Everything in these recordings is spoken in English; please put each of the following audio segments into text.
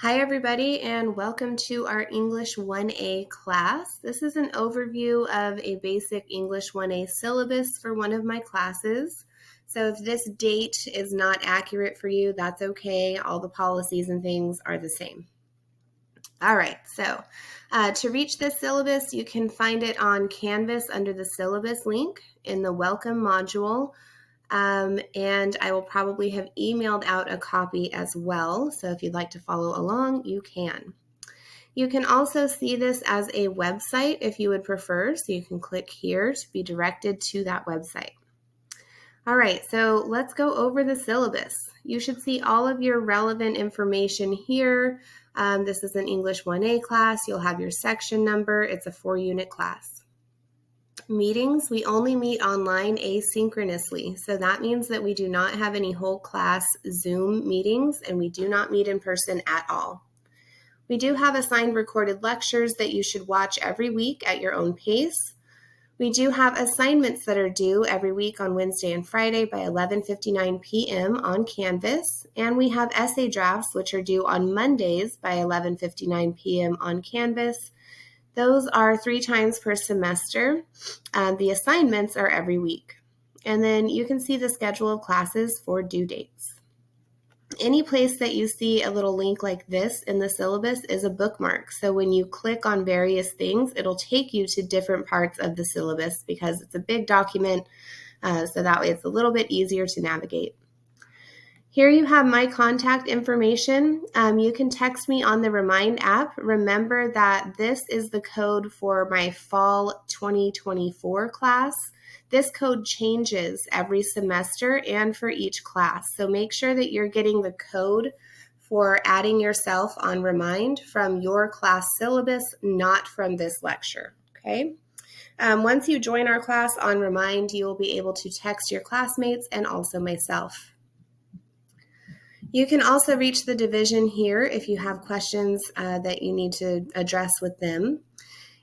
Hi everybody and welcome to our English 1A class. This is an overview of a basic English 1A syllabus for one of my classes. So if this date is not accurate for you, that's okay. All the policies and things are the same. All right, so to reach this syllabus, you can find it on Canvas under the syllabus link in the welcome module. And I will probably have emailed out a copy as well. So if you'd like to follow along, you can. You can also see this as a website if you would prefer. So you can click here to be directed to that website. All right, so let's go over the syllabus. You should see all of your relevant information here. This is an English 1A class. You'll have your section number. It's a 4-unit class. Meetings, we only meet online asynchronously. So that means that we do not have any whole class Zoom meetings and we do not meet in person at all. We do have assigned recorded lectures that you should watch every week at your own pace. We do have assignments that are due every week on Wednesday and Friday by 11:59 p.m. on Canvas. And we have essay drafts which are due on Mondays by 11:59 p.m. on Canvas. Those are 3 times per semester. The assignments are every week. And then you can see the schedule of classes for due dates. Any place that you see a little link like this in the syllabus is a bookmark. So when you click on various things, it'll take you to different parts of the syllabus because it's a big document. So that way it's a little bit easier to navigate. Here you have my contact information. You can text me on the Remind app. Remember that this is the code for my fall 2024 class. This code changes every semester and for each class. So make sure that you're getting the code for adding yourself on Remind from your class syllabus, not from this lecture, okay? Once you join our class on Remind, you will be able to text your classmates and also myself. You can also reach the division here if you have questions that you need to address with them.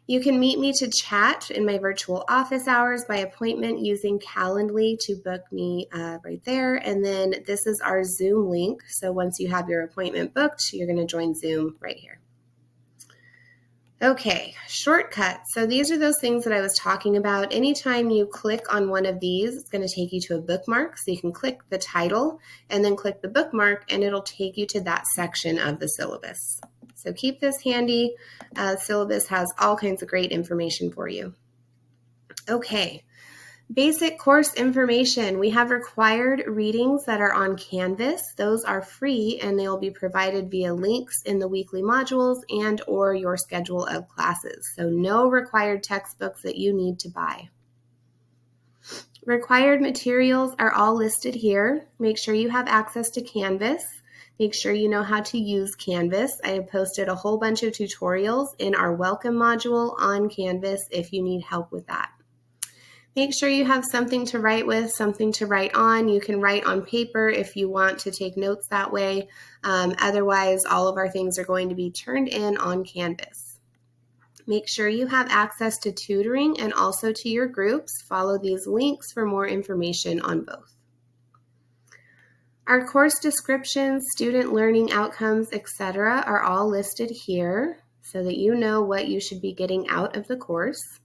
You can meet me to chat in my virtual office hours by appointment using Calendly to book me right there. And then this is our Zoom link. So once you have your appointment booked, you're going to join Zoom right here. Okay, shortcuts. So these are those things that I was talking about. Anytime you click on one of these, it's going to take you to a bookmark. So you can click the title and then click the bookmark and it'll take you to that section of the syllabus. So keep this handy. Syllabus has all kinds of great information for you. Okay. Basic course information. We have required readings that are on Canvas. Those are free and they'll be provided via links in the weekly modules and or your schedule of classes. So no required textbooks that you need to buy. Required materials are all listed here. Make sure you have access to Canvas. Make sure you know how to use Canvas. I have posted a whole bunch of tutorials in our welcome module on Canvas if you need help with that. Make sure you have something to write with, something to write on. You can write on paper if you want to take notes that way. Otherwise, all of our things are going to be turned in on Canvas. Make sure you have access to tutoring and also to your groups. Follow these links for more information on both. Our course descriptions, student learning outcomes, etc. are all listed here so that you know what you should be getting out of the course.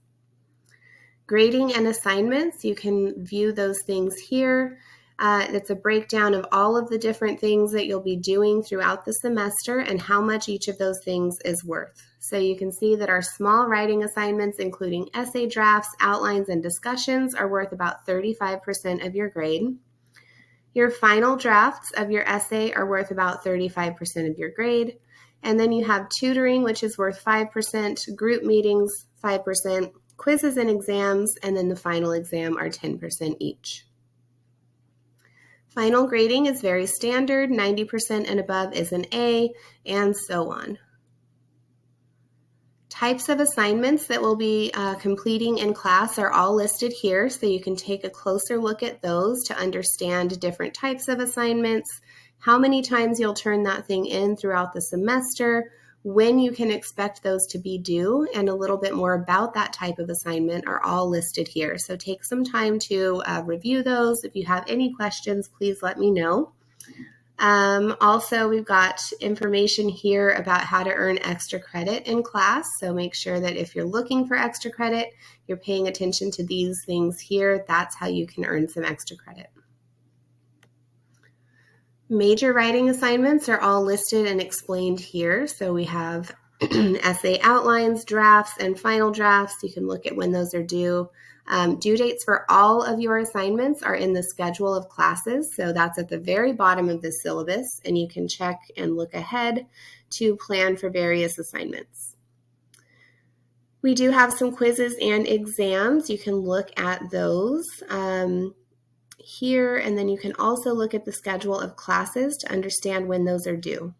Grading and assignments, you can view those things here. It's a breakdown of all of the different things that you'll be doing throughout the semester and how much each of those things is worth. So you can see that our small writing assignments, including essay drafts, outlines, and discussions, are worth about 35% of your grade. Your final drafts of your essay are worth about 35% of your grade. And then you have tutoring, which is worth 5%, group meetings, 5%, quizzes and exams, and then the final exam are 10% each. Final grading is very standard. 90% and above is an A, and so on. Types of assignments that we'll be completing in class are all listed here, so you can take a closer look at those to understand different types of assignments, how many times you'll turn that thing in throughout the semester, when you can expect those to be due, and a little bit more about that type of assignment are all listed here. So take some time to review those. If you have any questions, please let me know. Also, we've got information here about how to earn extra credit in class. So make sure that if you're looking for extra credit, you're paying attention to these things here. That's how you can earn some extra credit. Major writing assignments are all listed and explained here. So we have essay outlines, drafts, and final drafts. You can look at when those are due. Due dates for all of your assignments are in the schedule of classes. So that's at the very bottom of the syllabus, and you can check and look ahead to plan for various assignments. We do have some quizzes and exams. You can look at those here, and then you can also look at the schedule of classes to understand when those are due.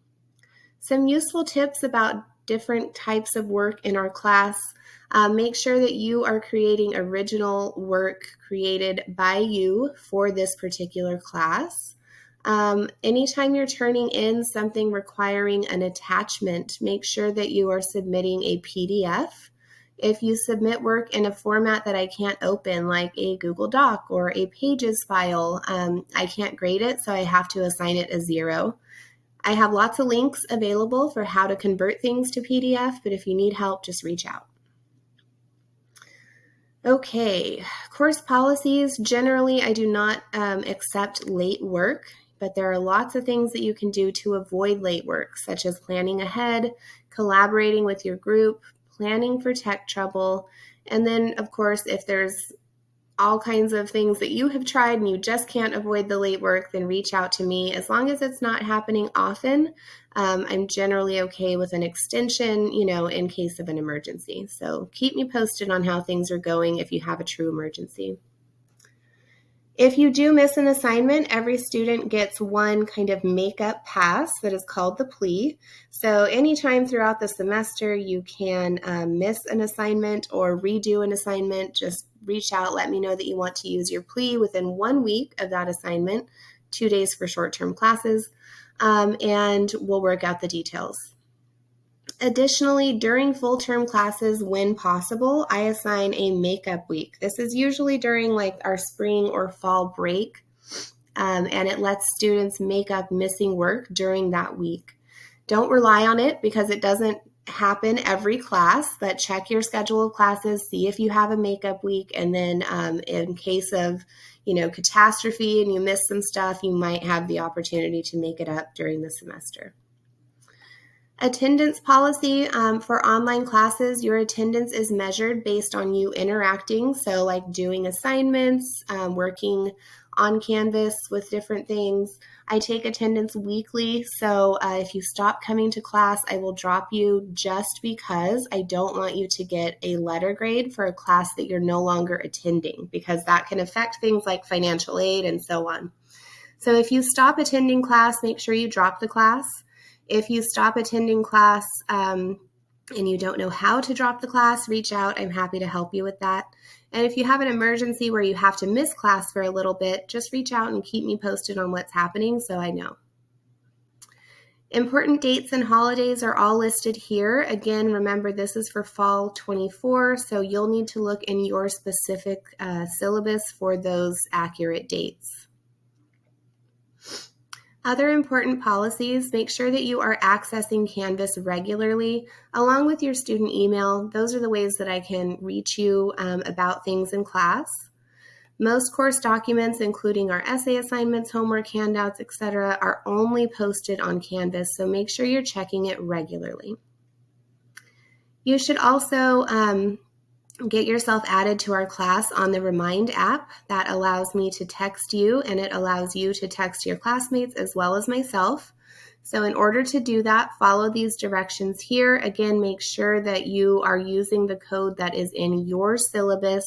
Some useful tips about different types of work in our class. Make sure that you are creating original work created by you for this particular class. Anytime you're turning in something requiring an attachment, make sure that you are submitting a PDF. If you submit work in a format that I can't open, like a Google Doc or a Pages file, I can't grade it, so I have to assign it a 0. I have lots of links available for how to convert things to PDF, but if you need help, just reach out. Okay, course policies. Generally, I do not accept late work, but there are lots of things that you can do to avoid late work, such as planning ahead, collaborating with your group, planning for tech trouble, and then, of course, if there's all kinds of things that you have tried and you just can't avoid the late work, then reach out to me. As long as it's not happening often, I'm generally okay with an extension, in case of an emergency. So keep me posted on how things are going if you have a true emergency. If you do miss an assignment, every student gets one kind of makeup pass that is called the plea. So anytime throughout the semester you can miss an assignment or redo an assignment, just reach out, let me know that you want to use your plea within 1 week of that assignment, 2 days for short-term classes, and we'll work out the details. Additionally, during full-term classes, when possible, I assign a makeup week. This is usually during our spring or fall break, and it lets students make up missing work during that week. Don't rely on it because it doesn't happen every class, but check your schedule of classes, see if you have a makeup week, and then in case of catastrophe and you miss some stuff, you might have the opportunity to make it up during the semester. Attendance policy for online classes, your attendance is measured based on you interacting. So like doing assignments, working on Canvas with different things. I take attendance weekly. So if you stop coming to class, I will drop you just because I don't want you to get a letter grade for a class that you're no longer attending, because that can affect things like financial aid and so on. So if you stop attending class, make sure you drop the class. If you stop attending class and you don't know how to drop the class, reach out. I'm happy to help you with that. And if you have an emergency where you have to miss class for a little bit, just reach out and keep me posted on what's happening so I know. Important dates and holidays are all listed here. Again, remember this is for fall 24, so you'll need to look in your specific syllabus for those accurate dates. Other important policies, make sure that you are accessing Canvas regularly, along with your student email. Those are the ways that I can reach you about things in class. Most course documents, including our essay assignments, homework, handouts, etc., are only posted on Canvas, so make sure you're checking it regularly. You should also get yourself added to our class on the Remind app. That allows me to text you, and it allows you to text your classmates as well as myself. So in order to do that, follow these directions here. Again, make sure that you are using the code that is in your syllabus,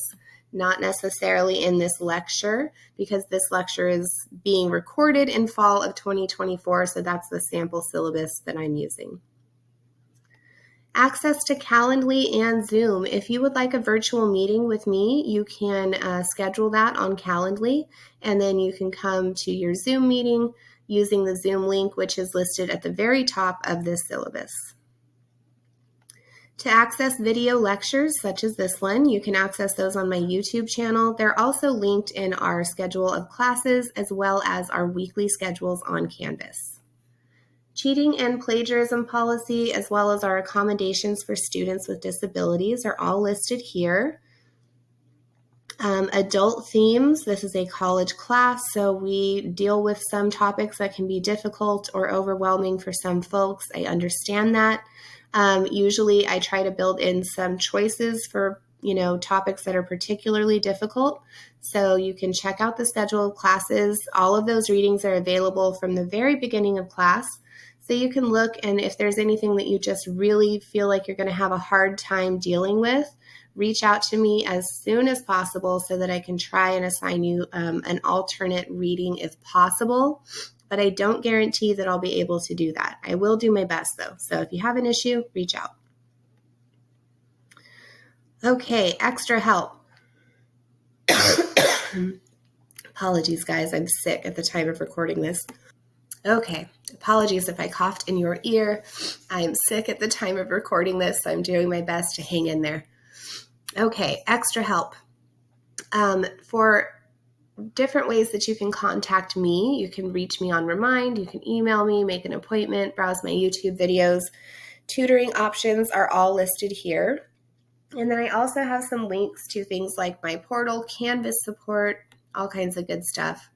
not necessarily in this lecture, because this lecture is being recorded in fall of 2024, so that's the sample syllabus that I'm using. Access to Calendly and Zoom. If you would like a virtual meeting with me, you can schedule that on Calendly, and then you can come to your Zoom meeting using the Zoom link, which is listed at the very top of this syllabus. To access video lectures such as this one, you can access those on my YouTube channel. They're also linked in our schedule of classes as well as our weekly schedules on Canvas. Cheating and plagiarism policy, as well as our accommodations for students with disabilities, are all listed here. Adult themes, this is a college class, so we deal with some topics that can be difficult or overwhelming for some folks. I understand that. Usually I try to build in some choices for, topics that are particularly difficult. So you can check out the schedule of classes. All of those readings are available from the very beginning of class. So you can look, and if there's anything that you just really feel like you're going to have a hard time dealing with, reach out to me as soon as possible so that I can try and assign you an alternate reading if possible. But I don't guarantee that I'll be able to do that. I will do my best though. So if you have an issue, reach out. Okay, extra help. Apologies, guys. I'm sick at the time of recording this. Okay, apologies if I coughed in your ear. I'm sick at the time of recording this, so I'm doing my best to hang in there. Okay, extra help. For different ways that you can contact me, you can reach me on Remind, you can email me, make an appointment, browse my YouTube videos. Tutoring options are all listed here. And then I also have some links to things like my portal, Canvas support, all kinds of good stuff.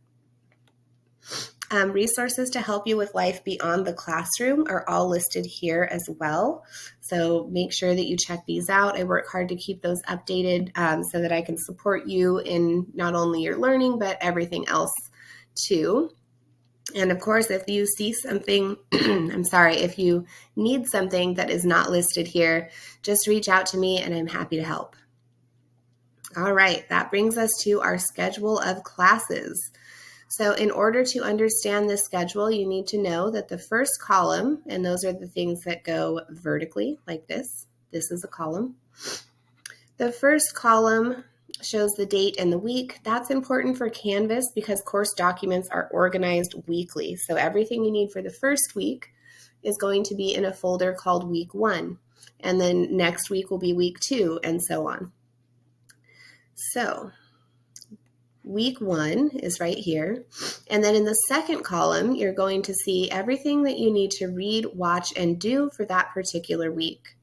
Resources to help you with life beyond the classroom are all listed here as well. So make sure that you check these out. I work hard to keep those updated so that I can support you in not only your learning, but everything else too. And of course, if you see something, if you need something that is not listed here, just reach out to me and I'm happy to help. All right, that brings us to our schedule of classes. So in order to understand this schedule, you need to know that the first column, and those are the things that go vertically like this. This is a column. The first column shows the date and the week. That's important for Canvas because course documents are organized weekly. So everything you need for the first week is going to be in a folder called Week 1. And then next week will be Week 2 and so on. So Week 1 is right here. And then in the second column, you're going to see everything that you need to read, watch, and do for that particular week.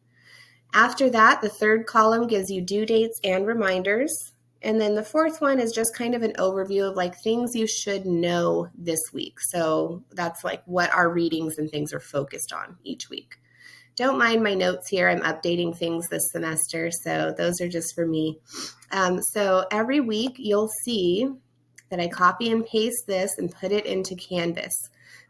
After that, the third column gives you due dates and reminders. And then the fourth one is just kind of an overview of like things you should know this week. So that's like what our readings and things are focused on each week. Don't mind my notes here. I'm updating things this semester, so those are just for me. So every week you'll see that I copy and paste this and put it into Canvas.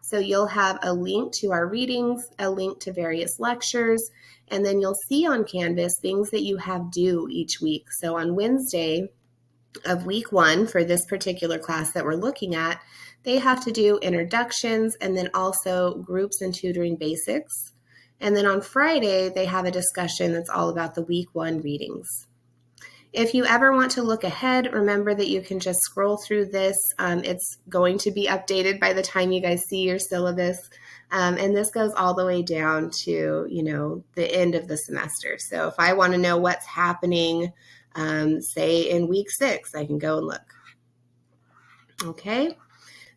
So you'll have a link to our readings, a link to various lectures, and then you'll see on Canvas things that you have due each week. So on Wednesday of Week 1 for this particular class that we're looking at, they have to do introductions and then also groups and tutoring basics. And then on Friday, they have a discussion that's all about the Week 1 readings. If you ever want to look ahead, remember that you can just scroll through this. It's going to be updated by the time you guys see your syllabus. And this goes all the way down to, the end of the semester. So if I want to know what's happening, say in Week 6, I can go and look. Okay.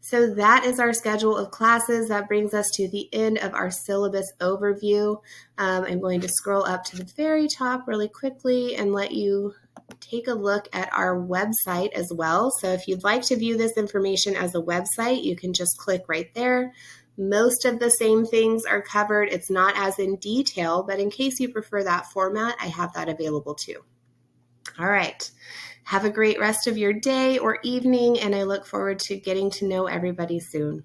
So that is our schedule of classes. That brings us to the end of our syllabus overview. I'm going to scroll up to the very top really quickly and let you take a look at our website as well. So if you'd like to view this information as a website, you can just click right there. Most of the same things are covered. It's not as in detail, but in case you prefer that format, I have that available too. All right. Have a great rest of your day or evening, and I look forward to getting to know everybody soon.